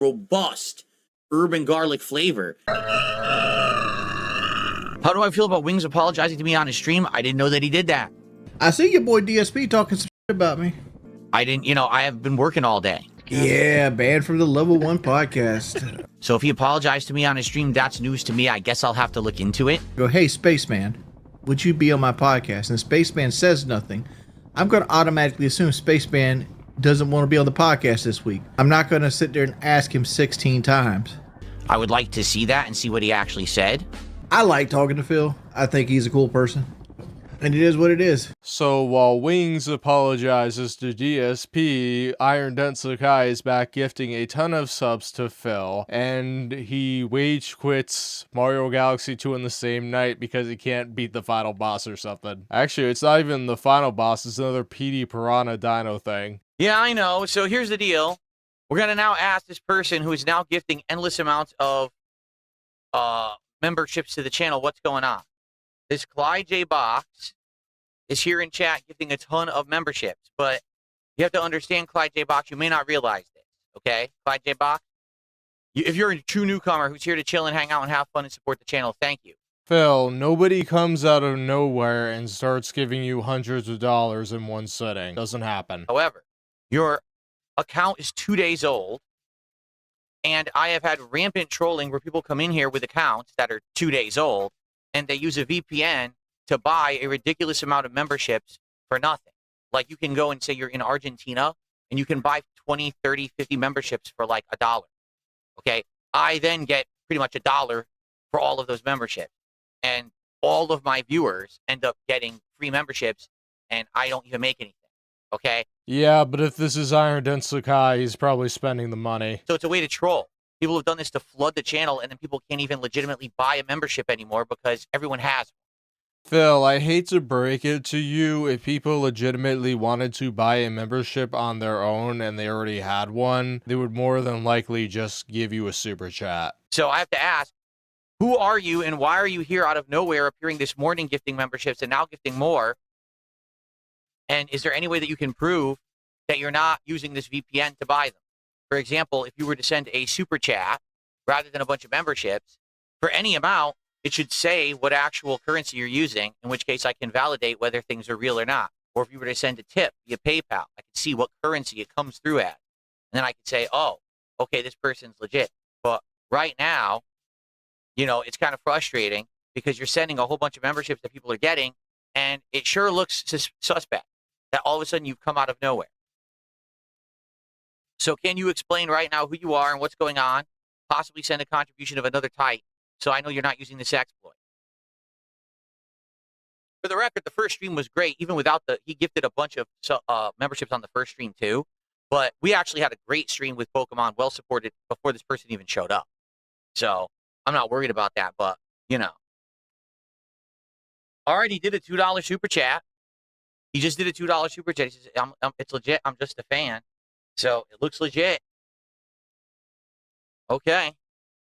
robust urban garlic flavor. How do I feel about Wings apologizing to me on his stream? I didn't know that he did that. I see your boy DSP talking some shit about me. I didn't, I have been working all day. Yeah, banned from the Level 1 podcast. So if he apologized to me on his stream, that's news to me. I guess I'll have to look into it. Go, hey, Spaceman, would you be on my podcast? And Spaceman says nothing. I'm going to automatically assume Spaceman doesn't want to be on the podcast this week. I'm not going to sit there and ask him 16 times. I would like to see that and see what he actually said. I like talking to Phil. I think he's a cool person. And it is what it is. So while Wings apologizes to DSP, Iron Dent Sakai is back gifting a ton of subs to Phil, and he wage quits Mario Galaxy 2 in the same night because he can't beat the final boss or something. Actually, it's not even the final boss, it's another PD Piranha Dino thing. Yeah, I know. So here's the deal. We're going to now ask this person who is now gifting endless amounts of memberships to the channel what's going on. This Clyde J. Box is here in chat gifting a ton of memberships, but you have to understand, Clyde J. Box, you may not realize this, okay? Clyde J. Box, if you're a true newcomer who's here to chill and hang out and have fun and support the channel, thank you. Phil, nobody comes out of nowhere and starts giving you hundreds of dollars in one sitting. Doesn't happen. However, your account is 2 days old, and I have had rampant trolling where people come in here with accounts that are 2 days old, and they use a VPN to buy a ridiculous amount of memberships for nothing. Like, you can go and say you're in Argentina, and you can buy 20, 30, 50 memberships for like $1. Okay? I then get pretty much $1 for all of those memberships. And all of my viewers end up getting free memberships, and I don't even make anything. Okay? Yeah, but if this is Iron Dent Sakai, he's probably spending the money. So it's a way to troll. People have done this to flood the channel, and then people can't even legitimately buy a membership anymore because everyone has one. Phil, I hate to break it to you, if people legitimately wanted to buy a membership on their own and they already had one, they would more than likely just give you a super chat. So I have to ask, who are you and why are you here out of nowhere appearing this morning gifting memberships and now gifting more? And is there any way that you can prove that you're not using this VPN to buy them? For example, if you were to send a super chat rather than a bunch of memberships, for any amount, it should say what actual currency you're using, in which case I can validate whether things are real or not. Or if you were to send a tip via PayPal, I can see what currency it comes through at. And then I can say, oh, okay, this person's legit. But right now, it's kind of frustrating because you're sending a whole bunch of memberships that people are getting, and it sure looks suspect that all of a sudden you've come out of nowhere. So can you explain right now who you are and what's going on? Possibly send a contribution of another type, so I know you're not using this exploit. For the record, the first stream was great, even without he gifted a bunch of memberships on the first stream too. But we actually had a great stream with Pokemon, well supported, before this person even showed up. So I'm not worried about that, but, Already did a $2 super chat. He just did a $2 super chat. He says, it's legit. I'm just a fan. So it looks legit. Okay.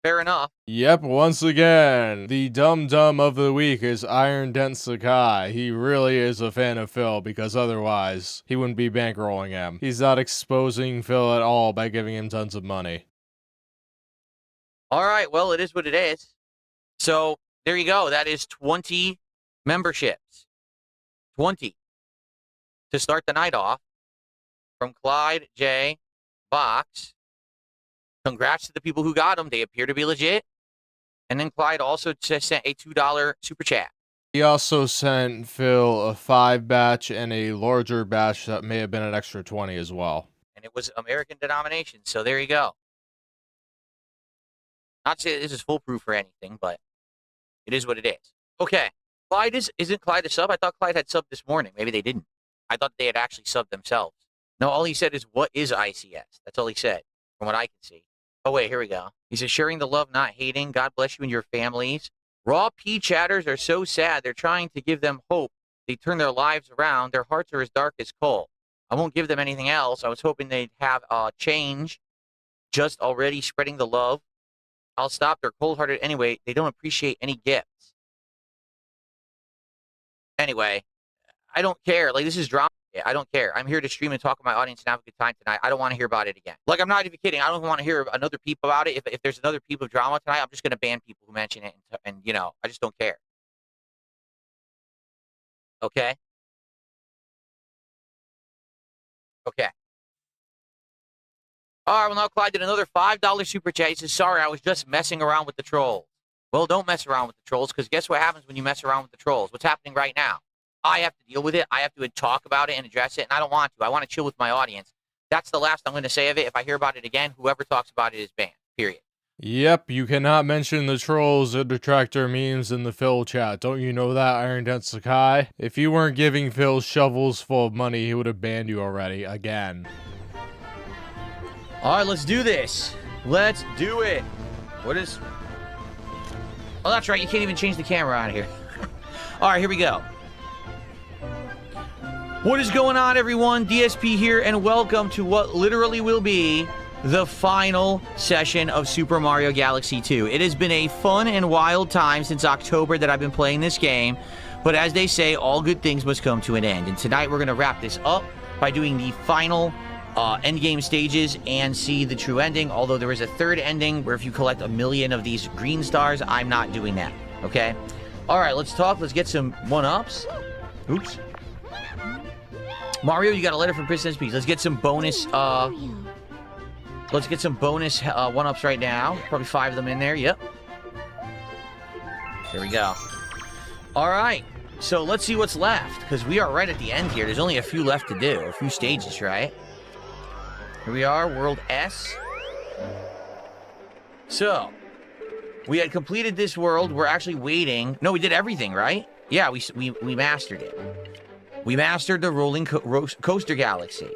Fair enough. Yep, once again, the dum-dum of the week is Iron Dent Sakai. He really is a fan of Phil, because otherwise, he wouldn't be bankrolling him. He's not exposing Phil at all by giving him tons of money. All right, well, it is what it is. So, there you go. That is 20 memberships. 20. To start the night off, from Clyde J. Box. Congrats to the people who got them. They appear to be legit. And then Clyde also sent a $2 super chat. He also sent Phil a 5 batch and a larger batch that may have been an extra 20 as well. And it was American denomination, so there you go. Not to say this is foolproof or anything, but it is what it is. Okay. Clyde isn't Clyde a sub? I thought Clyde had subbed this morning. Maybe they didn't. I thought they had actually subbed themselves. No, all he said is, what is ICS? That's all he said, from what I can see. Oh, wait, here we go. He says, sharing the love, not hating. God bless you and your families. Raw P chatters are so sad. They're trying to give them hope. They turn their lives around. Their hearts are as dark as coal. I won't give them anything else. I was hoping they'd have a change. Just already spreading the love. I'll stop. They're cold-hearted anyway. They don't appreciate any gifts. Anyway, I don't care. Like, this is drama. I don't care. I'm here to stream and talk with my audience and have a good time tonight. I don't want to hear about it again. Like, I'm not even kidding. I don't want to hear another peep about it. If there's another peep of drama tonight, I'm just going to ban people who mention it. And, you know, I just don't care. Okay? Okay. All right, well, now Clyde did another $5 super chat. He says, sorry, I was just messing around with the trolls. Well, don't mess around with the trolls, because guess what happens when you mess around with the trolls? What's happening right now? I have to deal with it. I have to talk about it and address it, and I don't want to. I want to chill with my audience. That's the last I'm going to say of it. If I hear about it again, whoever talks about it is banned, period. Yep, you cannot mention the trolls or detractor memes in the Phil chat. Don't you know that, Iron Dent Sakai? If you weren't giving Phil shovels full of money, he would have banned you already, again. All right, let's do this. Let's do it. What is... Oh, that's right. You can't even change the camera on here. All right, here we go. What is going on, everyone? DSP here, and welcome to what literally will be the final session of Super Mario Galaxy 2. It has been a fun and wild time since October that I've been playing this game, but as they say, all good things must come to an end. And tonight we're going to wrap this up by doing the final endgame stages and see the true ending, although there is a third ending where if you collect 1 million of these green stars, I'm not doing that, okay? All right, let's talk. Let's get some one-ups. Oops. Mario, you got a letter from Princess Peach. Let's get some bonus, let's get some bonus one-ups right now. Probably 5 of them in there, yep. There we go. All right, so let's see what's left, because we are right at the end here. There's only a few left to do, a few stages, right? Here we are, World S. So, we had completed this world. We're actually waiting. No, we did everything, right? Yeah, we mastered it. We mastered the rolling coaster galaxy.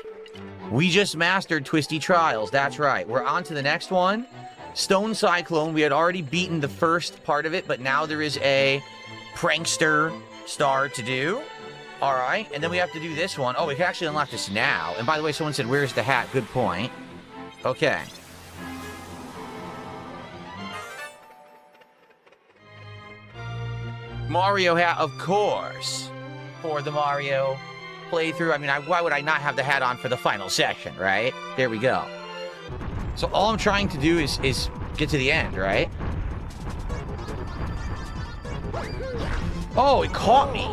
We just mastered Twisty Trials. That's right. We're on to the next one. Stone Cyclone. We had already beaten the first part of it, but now there is a prankster star to do. All right, and then we have to do this one. Oh, we can actually unlock this now. And by the way, someone said, where's the hat? Good point. Okay. Mario hat, of course. For the Mario playthrough. I mean, why would I not have the hat on for the final section, right? There we go. So all I'm trying to do is get to the end, right? Oh, it caught me.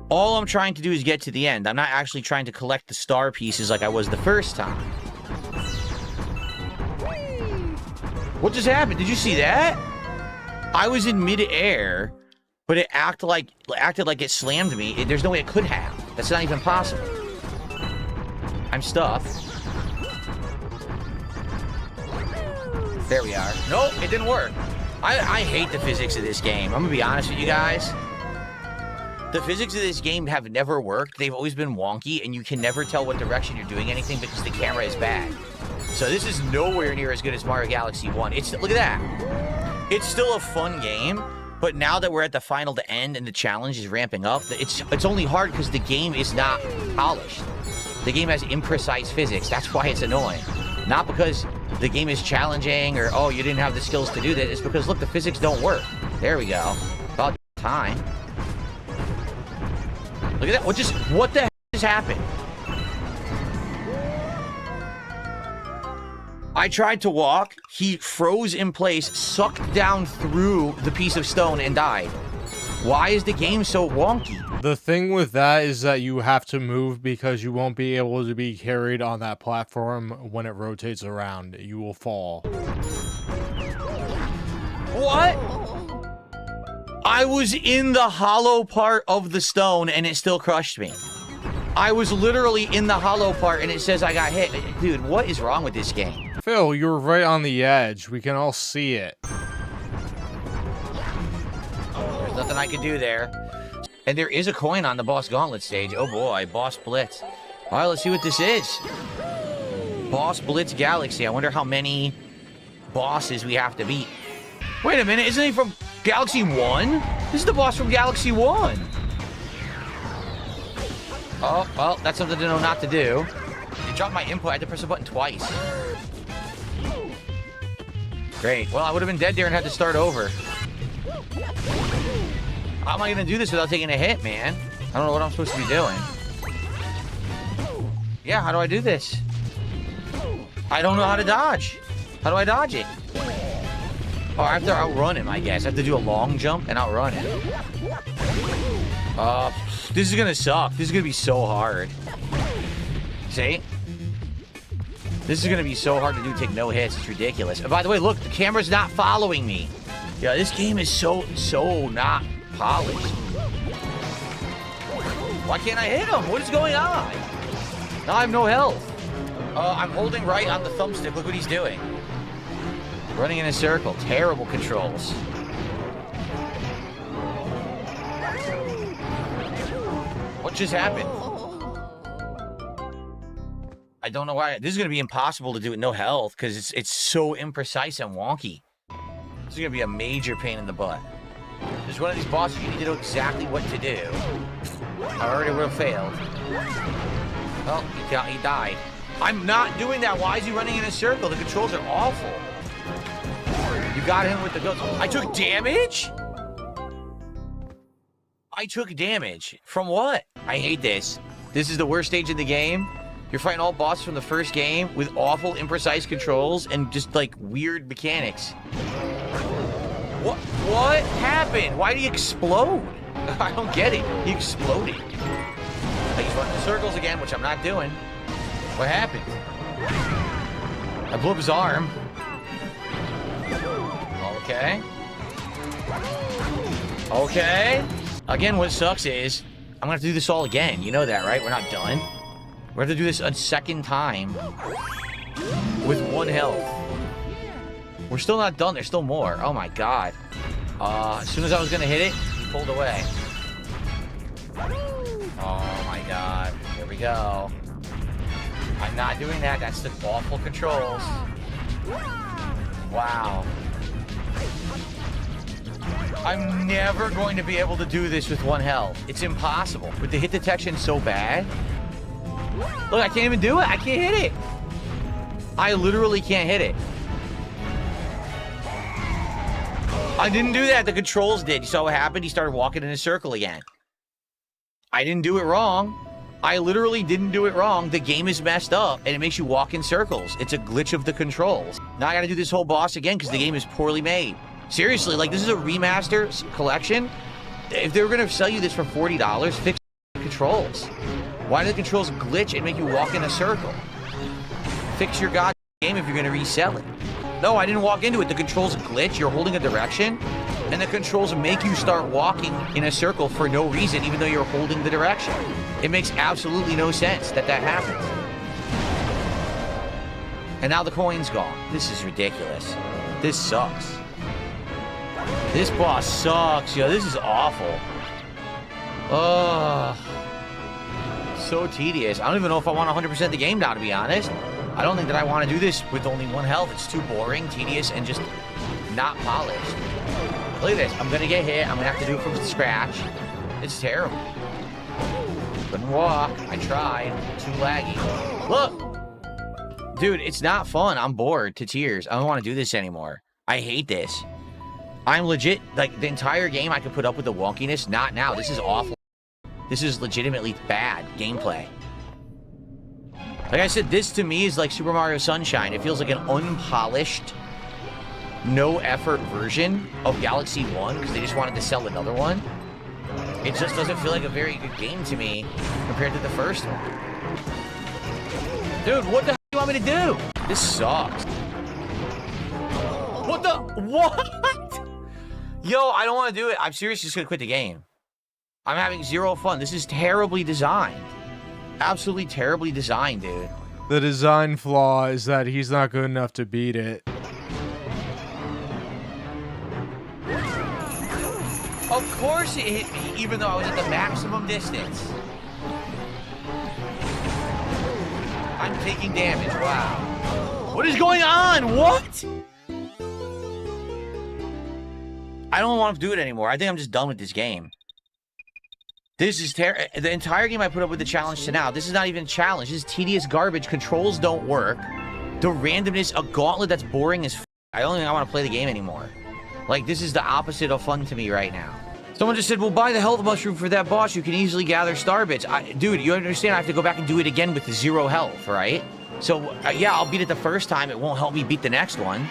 All I'm trying to do is get to the end. I'm not actually trying to collect the star pieces like I was the first time. What just happened? Did you see that? I was in mid-air, but it acted like it slammed me. There's no way it could have. That's not even possible. I'm stuffed. There we are. Nope, it didn't work. I hate the physics of this game. I'm gonna be honest with you guys. The physics of this game have never worked. They've always been wonky, and you can never tell what direction you're doing anything because the camera is bad. So this is nowhere near as good as Mario Galaxy 1. Look at that. It's still a fun game, but now that we're at the final to end and the challenge is ramping up, it's only hard because the game is not polished. The game has imprecise physics. That's why it's annoying. Not because the game is challenging or, oh, you didn't have the skills to do that. It's because, look, the physics don't work. There we go. About time. Look at that. What the heck just happened? I tried to walk. He froze in place, sucked down through the piece of stone, and died. Why is the game so wonky? The thing with that is that you have to move because you won't be able to be carried on that platform when it rotates around. You will fall. What? I was in the hollow part of the stone and it still crushed me. I was literally in the hollow part and it says I got hit. Dude, what is wrong with this game? Phil, you were right on the edge. We can all see it. There's nothing I can do there. And there is a coin on the Boss Gauntlet stage. Oh boy, Boss Blitz. All right, let's see what this is. Boss Blitz Galaxy. I wonder how many bosses we have to beat. Wait a minute, isn't he from Galaxy 1? This is the boss from Galaxy 1. Oh, well, that's something to know not to do. It dropped my input. I had to press the button twice. Great. Well, I would have been dead there and had to start over. How am I going to do this without taking a hit, man? I don't know what I'm supposed to be doing. Yeah, how do I do this? I don't know how to dodge. How do I dodge it? Oh, I have to outrun him, I guess. I have to do a long jump and outrun him. This is gonna suck. This is gonna be so hard. See? This is gonna be so hard to do, take no hits. It's ridiculous. And by the way, look, the camera's not following me. Yeah, this game is so not polished. Why can't I hit him? What is going on? Now I have no health. I'm holding right on the thumbstick. Look what he's doing. Running in a circle. Terrible controls. What just happened? I don't know why. This is going to be impossible to do with no health because it's so imprecise and wonky. This is going to be a major pain in the butt. There's one of these bosses you need to know exactly what to do. I already would have failed. Oh, he died. I'm not doing that. Why is he running in a circle? The controls are awful. You got him with the ghost. I took damage? I took damage. From what? I hate this. This is the worst stage in the game. You're fighting all bosses from the first game with awful, imprecise controls and just, like, weird mechanics. What happened? Why did he explode? I don't get it. He exploded. Like, he's running in circles again, which I'm not doing. What happened? I blew up his arm. Okay. Okay. Again, what sucks is I'm gonna have to do this all again. You know that, right? We're not done. We're gonna have to do this a second time with 1 health. We're still not done. There's still more. Oh my god. As soon as I was gonna hit it, he pulled away. Oh my god. Here we go. I'm not doing that. That's the awful controls. Wow. I'm never going to be able to do this with 1 health. It's impossible. With the hit detection so bad. Look, I can't even do it. I can't hit it. I literally can't hit it. I didn't do that. The controls did. You saw what happened? He started walking in a circle again. I didn't do it wrong. I literally didn't do it wrong. The game is messed up, and it makes you walk in circles. It's a glitch of the controls. Now I gotta do this whole boss again because the game is poorly made. Seriously, like, this is a remaster collection. If they were gonna sell you this for $40, fix the controls. Why do the controls glitch and make you walk in a circle? Fix your goddamn game if you're gonna resell it. No, I didn't walk into it. The controls glitch. You're holding a direction, and the controls make you start walking in a circle for no reason, even though you're holding the direction. It makes absolutely no sense that happens. And now the coin's gone. This is ridiculous. This sucks. This boss sucks, yo. This is awful. Ugh. So tedious. I don't even know if I want 100% the game now, to be honest. I don't think that I want to do this with only 1 health. It's too boring, tedious, and just not polished. Look at this. I'm going to get hit. I'm going to have to do it from scratch. It's terrible. Couldn't walk. I tried. Too laggy. Look! Dude, it's not fun. I'm bored to tears. I don't want to do this anymore. I hate this. I'm legit, like, the entire game I could put up with the wonkiness. Not now. This is awful. This is legitimately bad gameplay. Like I said, this to me is like Super Mario Sunshine. It feels like an unpolished, no-effort version of Galaxy 1 because they just wanted to sell another one. It just doesn't feel like a very good game to me compared to the first one. Dude, what the hell do you want me to do? This sucks. What the? What? Yo, I don't want to do it. I'm seriously just going to quit the game. I'm having zero fun. This is terribly designed. Absolutely terribly designed, dude. The design flaw is that he's not good enough to beat it. Of course it hit me, even though I was at the maximum distance. I'm taking damage, wow. What is going on? What? I don't want to do it anymore. I think I'm just done with this game. This is terrible. The entire game I put up with the challenge to now. This is not even a challenge. This is tedious garbage. Controls don't work. The randomness, a gauntlet that's boring as f. I don't think I want to play the game anymore. Like, this is the opposite of fun to me right now. Someone just said, well, buy the health mushroom for that boss. You can easily gather star bits. Dude, you understand I have to go back and do it again with 0 health, right? So, yeah, I'll beat it the first time. It won't help me beat the next one.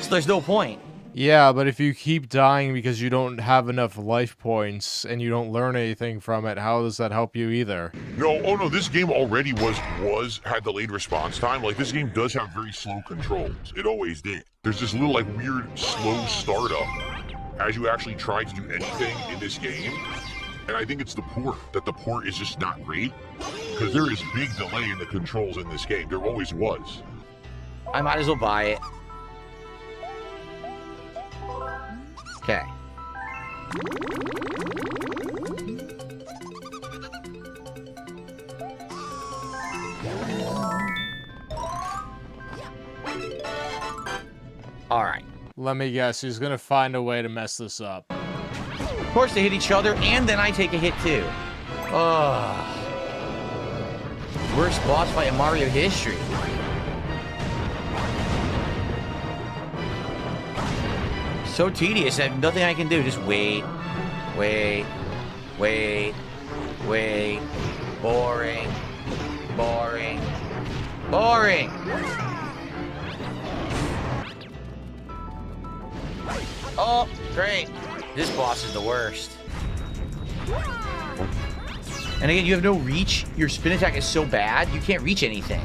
So there's no point. Yeah, but if you keep dying because you don't have enough life points and you don't learn anything from it, how does that help you either? No, oh no, this game already had delayed response time. Like, this game does have very slow controls. It always did. There's this little, like, weird, slow startup as you actually try to do anything in this game. And I think it's the port, that the port is just not great. Because there is big delay in the controls in this game. There always was. I might as well buy it. Okay. All right. Let me guess, he's gonna find a way to mess this up. Of course, they hit each other, and then I take a hit too. Ugh. Worst boss fight in Mario history. So tedious. I have nothing I can do. Just wait. Wait. Wait. Wait. Boring. Boring. Boring. Oh, great. This boss is the worst. And again, you have no reach. Your spin attack is so bad, you can't reach anything.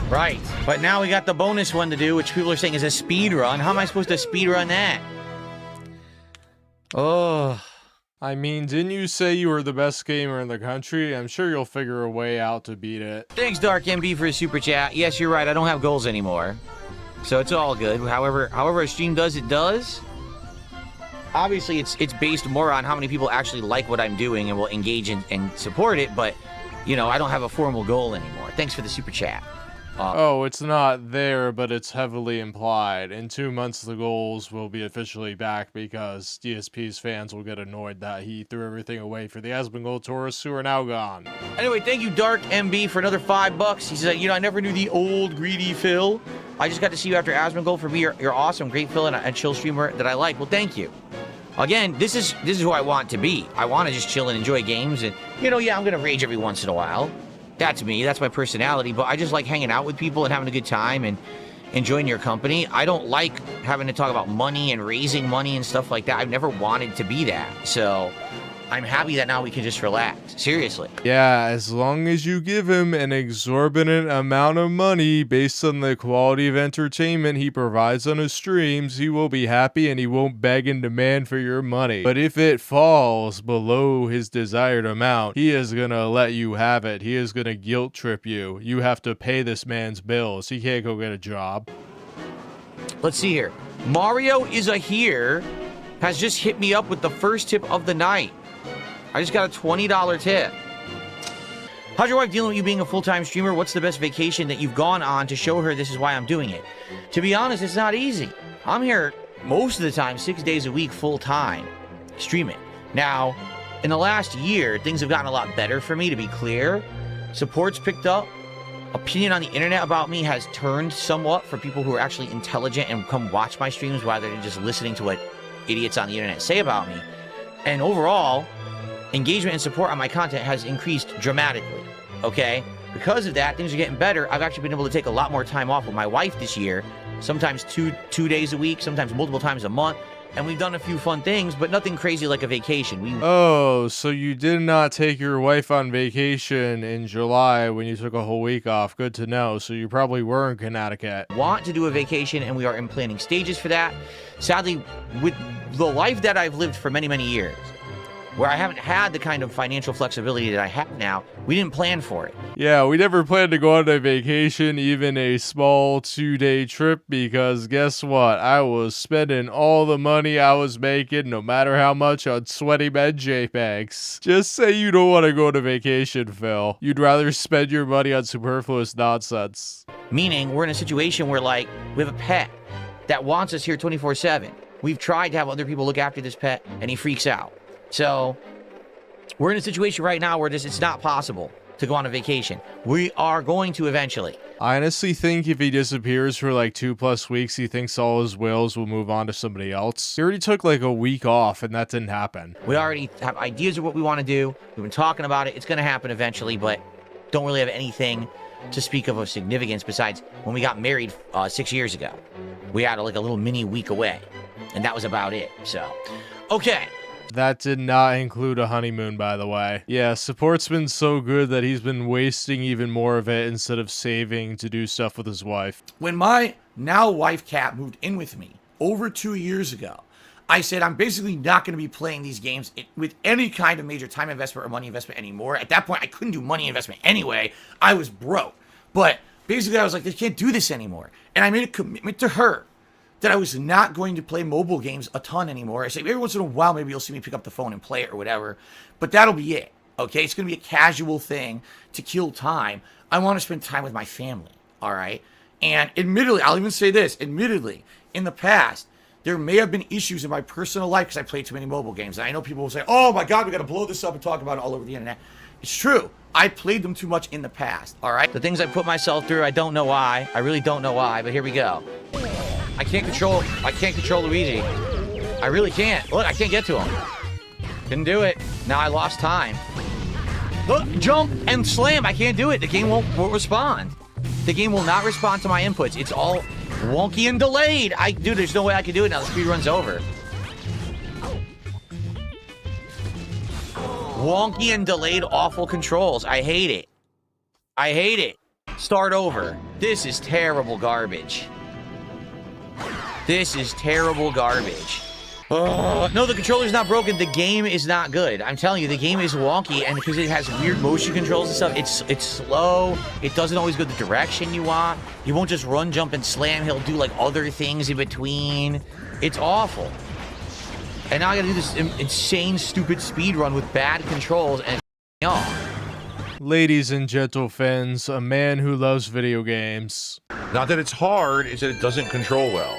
Right, but now we got the bonus one to do, which people are saying is a speed run. How am I supposed to speed run that? Oh. I mean, didn't you say you were the best gamer in the country? I'm sure you'll figure a way out to beat it. Thanks, Dark MB, for a super chat. Yes, you're right. I don't have goals anymore. So it's all good. However a stream does, it does. Obviously, it's based more on how many people actually like what I'm doing and will engage and support it, but, you know, I don't have a formal goal anymore. Thanks for the super chat. Oh, it's not there, but it's heavily implied. In 2 months, the goals will be officially back because DSP's fans will get annoyed that he threw everything away for the Asmongold tourists who are now gone. Anyway, thank you, Dark MB, for another $5. He said, you know, I never knew the old greedy Phil. I just got to see you after Asmongold. For me, you're awesome, great Phil, and a chill streamer that I like. Well, thank you. Again, this is who I want to be. I want to just chill and enjoy games, and, you know, yeah, I'm going to rage every once in a while. That's me. That's my personality. But I just like hanging out with people and having a good time and enjoying your company. I don't like having to talk about money and raising money and stuff like that. I've never wanted to be that. So I'm happy that now we can just relax. Seriously. Yeah, as long as you give him an exorbitant amount of money based on the quality of entertainment he provides on his streams, he will be happy and he won't beg and demand for your money. But if it falls below his desired amount, he is gonna let you have it. He is gonna guilt trip you. You have to pay this man's bills. He can't go get a job. Let's see here. Mario is a here has just hit me up with the first tip of the night. I just got a $20 tip. How's your wife dealing with you being a full-time streamer? What's the best vacation that you've gone on to show her this is why I'm doing it? To be honest, it's not easy. I'm here most of the time, 6 days a week, full-time, streaming. Now, in the last year, things have gotten a lot better for me, to be clear. Support's picked up. Opinion on the internet about me has turned somewhat for people who are actually intelligent and come watch my streams rather than just listening to what idiots on the internet say about me. And overall, engagement and support on my content has increased dramatically, okay? Because of that, things are getting better. I've actually been able to take a lot more time off with my wife this year, sometimes two days a week, sometimes multiple times a month, and we've done a few fun things, but nothing crazy like a vacation. Oh, so you did not take your wife on vacation in July when you took a whole week off. Good to know. So you probably were in Connecticut. Want to do a vacation, and we are in planning stages for that. Sadly, with the life that I've lived for many, many years, where I haven't had the kind of financial flexibility that I have now, we didn't plan for it. Yeah, we never planned to go on a vacation, even a small 2-day trip, because guess what? I was spending all the money I was making, no matter how much, on sweaty bed JPEGs. Just say you don't want to go on a vacation, Phil. You'd rather spend your money on superfluous nonsense. Meaning, we're in a situation where, like, we have a pet that wants us here 24/7. We've tried to have other people look after this pet, and he freaks out. So, we're in a situation right now where it's not possible. to go on a vacation. We are going to eventually. I honestly think if he disappears for like 2+ weeks, he thinks all his whales will move on to somebody else. He already took like a week off and that didn't happen. We already have ideas of what we want to do. We've been talking about it. It's going to happen eventually, but don't really have anything to speak of significance besides when we got married 6 years ago. We had like a little mini week away, and that was about it. So, okay. That did not include a honeymoon, by the way. Yeah, support's been so good that he's been wasting even more of it instead of saving to do stuff with his wife. When my now wife Kat moved in with me over 2 years ago, I said I'm basically not going to be playing these games with any kind of major time investment or money investment anymore. At that point, I couldn't do money investment anyway. I was broke. But basically, I was like, I can't do this anymore. And I made a commitment to her that I was not going to play mobile games a ton anymore. I say every once in a while, maybe you'll see me pick up the phone and play it or whatever. But that'll be it. Okay? It's going to be a casual thing to kill time. I want to spend time with my family. All right? And admittedly, I'll even say this. Admittedly, in the past, there may have been issues in my personal life because I played too many mobile games. And I know people will say, oh my God, we got to blow this up and talk about it all over the internet. It's true. I played them too much in the past. All right? The things I put myself through, I don't know why. I really don't know why, but here we go. I can't control Luigi. I really can't. Look, I can't get to him. Couldn't do it. Now I lost time. Look, jump and slam. I can't do it. The game won't respond. The game will not respond to my inputs. It's all wonky and delayed. Dude, there's no way I can do it now. The speed run's over. Wonky and delayed, awful controls. I hate it. I hate it. Start over. This is terrible garbage. This is terrible garbage. No, the controller's not broken. The game is not good. I'm telling you, the game is wonky, and because it has weird motion controls and stuff, it's slow. It doesn't always go the direction you want. He won't just run, jump, and slam. He'll do, like, other things in between. It's awful. And now I gotta do this insane, stupid speed run with bad controls, and Ladies and gentle fans, a man who loves video games. Not that it's hard, it's that it doesn't control well.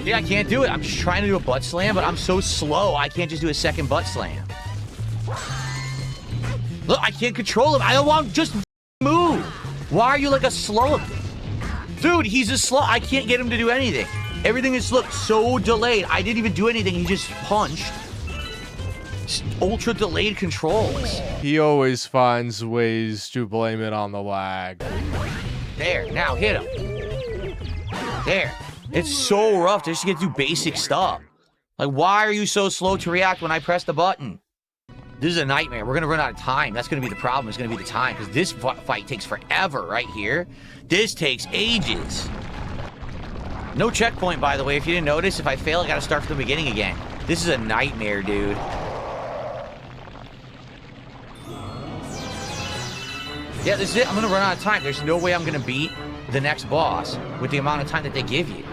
Yeah, I can't do it. I'm just trying to do a butt slam, but I'm so slow, I can't just do a second butt slam. Look, I can't control him. I don't want just move. Why are you like a slow? Dude, he's a slow. I can't get him to do anything. Everything is, look, so delayed. I didn't even do anything. He just punched. Ultra delayed controls. He always finds ways to blame it on the lag. There, now hit him. There. It's so rough just to get to do basic stuff. Like, why are you so slow to react when I press the button? This is a nightmare. We're going to run out of time. That's going to be the problem. It's going to be the time, because this fight takes forever right here. This takes ages. No checkpoint, by the way. If you didn't notice, if I fail, I got to start from the beginning again. This is a nightmare, dude. Yeah, this is it. I'm going to run out of time. There's no way I'm going to beat the next boss with the amount of time that they give you.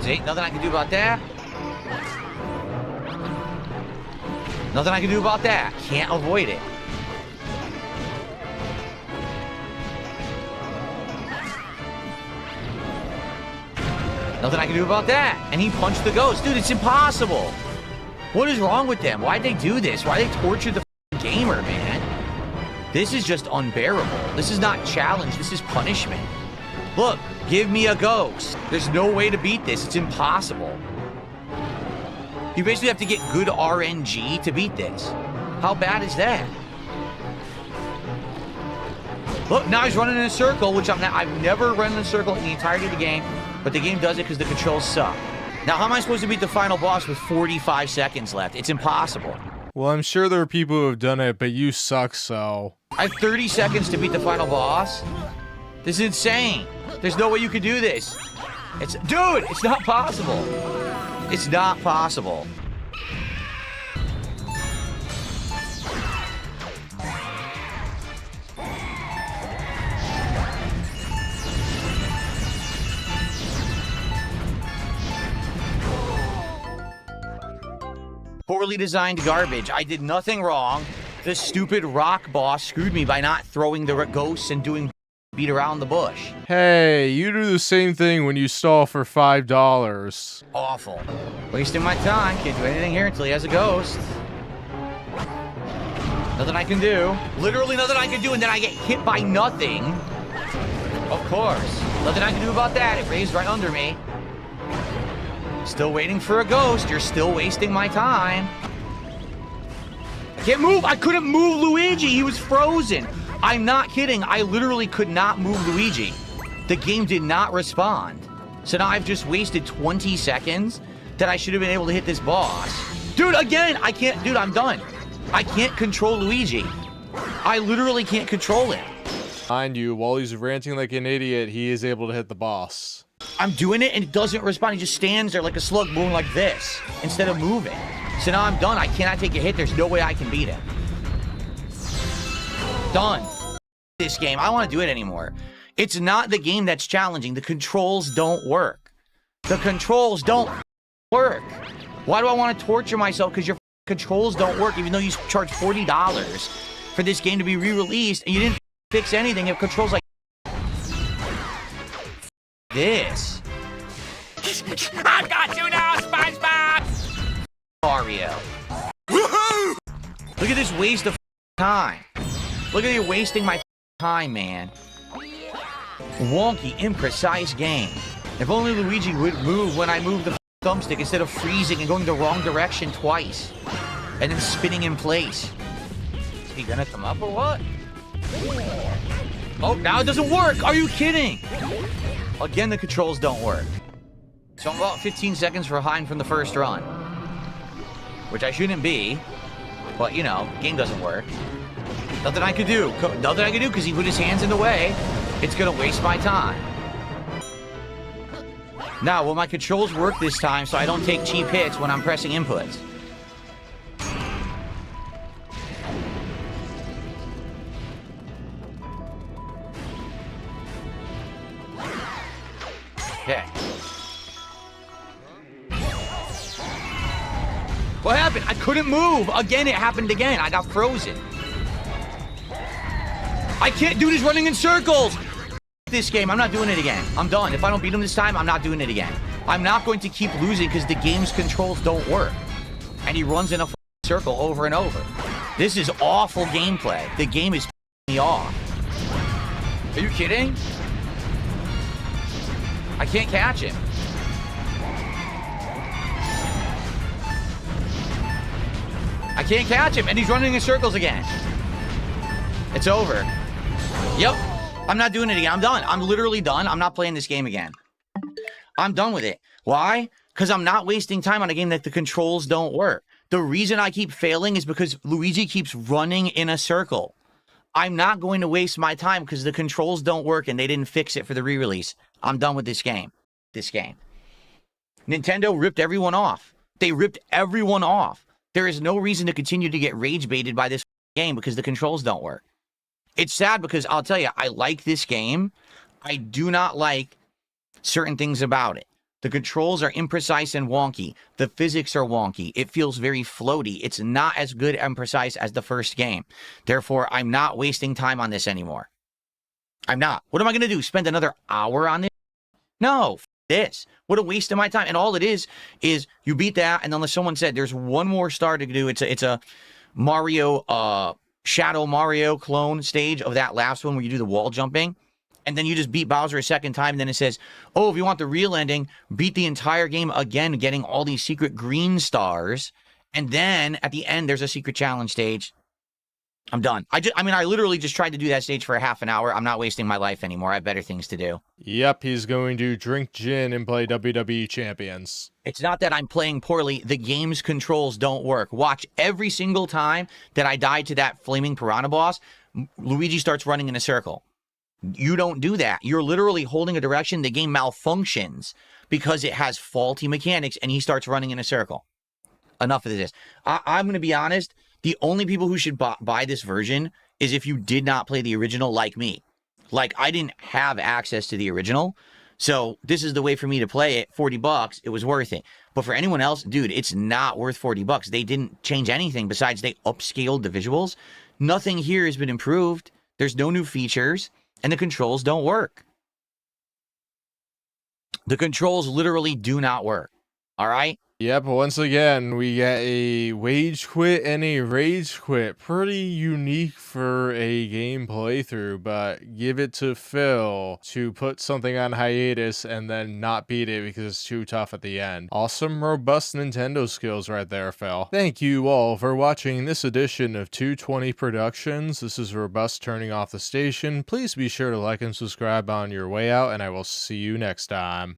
See, nothing I can do about that. Nothing I can do about that. Can't avoid it. Nothing I can do about that. And he punched the ghost. Dude, it's impossible. What is wrong with them? Why'd they do this? Why'd they torture the gamer, man? This is just unbearable. This is not challenge. This is punishment. Look, give me a ghost. There's no way to beat this. It's impossible. You basically have to get good RNG to beat this. How bad is that? Look, now he's running in a circle, which I've never run in a circle in the entirety of the game, but the game does it because the controls suck. Now, how am I supposed to beat the final boss with 45 seconds left? It's impossible. Well, I'm sure there are people who have done it, but you suck, so... I have 30 seconds to beat the final boss? This is insane. There's no way you could do this. Dude, it's not possible. It's not possible. Poorly designed garbage. I did nothing wrong. This stupid rock boss screwed me by not throwing the ghosts and doing beat around the bush. Hey, you do the same thing when you stall for $5. Awful. Wasting my time. Can't do anything here until he has a ghost. Nothing I can do. Literally nothing I can do, and then I get hit by nothing. Of course. Nothing I can do about that. It raised right under me. Still waiting for a ghost. You're still wasting my time. I can't move. I couldn't move Luigi. He was frozen. I'm not kidding. I literally could not move Luigi. The game did not respond. So now I've just wasted 20 seconds that I should have been able to hit this boss. Dude, again, I can't. Dude, I'm done. I can't control Luigi. I literally can't control him. Mind you, while he's ranting like an idiot, he is able to hit the boss. I'm doing it and it doesn't respond. He just stands there like a slug moving like this instead of moving. So now I'm done. I cannot take a hit. There's no way I can beat him. Done. This game. I don't want to do it anymore. It's not the game that's challenging. The controls don't work. The controls don't work. Why do I want to torture myself? Because your controls don't work, even though you charge $40 for this game to be re-released and you didn't fix anything. If controls like this. I've got you now, SpongeBob! Mario. Woohoo! Look at this waste of time. Look at you wasting my time, man. Wonky, imprecise game. If only Luigi would move when I move the thumbstick instead of freezing and going the wrong direction twice. And then spinning in place. Is he gonna come up or what? Oh, now it doesn't work! Are you kidding? Again, the controls don't work. So I'm about 15 seconds behind from the first run. Which I shouldn't be. But, you know, game doesn't work. Nothing I could do. Nothing I could do because he put his hands in the way. It's gonna waste my time. Now, will my controls work this time so I don't take cheap hits when I'm pressing inputs? Okay. What happened? I couldn't move. Again, it happened again. I got frozen. I can't do this running in circles. This game, I'm not doing it again. I'm done. If I don't beat him this time, I'm not doing it again. I'm not going to keep losing because the game's controls don't work. And he runs in a circle over and over. This is awful gameplay. The game is me off. Are you kidding? I can't catch him. I can't catch him, and he's running in circles again. It's over. Yep. I'm not doing it again. I'm done. I'm literally done. I'm not playing this game again. I'm done with it. Why? Because I'm not wasting time on a game that the controls don't work. The reason I keep failing is because Luigi keeps running in a circle. I'm not going to waste my time because the controls don't work and they didn't fix it for the re-release. I'm done with this game. Nintendo ripped everyone off. They ripped everyone off. There is no reason to continue to get rage baited by this game because the controls don't work. It's sad because I'll tell you, I like this game. I do not like certain things about it. The controls are imprecise and wonky. The physics are wonky. It feels very floaty. It's not as good and precise as the first game. Therefore, I'm not wasting time on this anymore. I'm not. What am I going to do? Spend another hour on this? No, this. What a waste of my time. And all it is you beat that, and unless someone said there's one more star to do, it's a Mario, Shadow Mario clone stage of that last one where you do the wall jumping. And then you just beat Bowser a second time, and then it says, oh, if you want the real ending, beat the entire game again, getting all these secret green stars. And then at the end, there's a secret challenge stage. I'm done. I literally just tried to do that stage for a half an hour. I'm not wasting my life anymore. I have better things to do. Yep, he's going to drink gin and play WWE Champions. It's not that I'm playing poorly. The game's controls don't work. Watch, every single time that I died to that flaming piranha boss, Luigi starts running in a circle. You don't do that. You're literally holding a direction. The game malfunctions because it has faulty mechanics and he starts running in a circle. Enough of this. I'm going to be honest. The only people who should buy this version is if you did not play the original like me. Like, I didn't have access to the original. So this is the way for me to play it. $40. It was worth it. But for anyone else, dude, it's not worth $40. They didn't change anything besides they upscaled the visuals. Nothing here has been improved. There's no new features. and the controls don't work. The controls literally do not work. All right? Yep, once again, we get a wage quit and a rage quit. Pretty unique for a game playthrough, but give it to Phil to put something on hiatus and then not beat it because it's too tough at the end. Awesome, robust Nintendo skills right there, Phil. Thank you all for watching this edition of 220 Productions. This is Robust turning off the station. Please be sure to like and subscribe on your way out, and I will see you next time.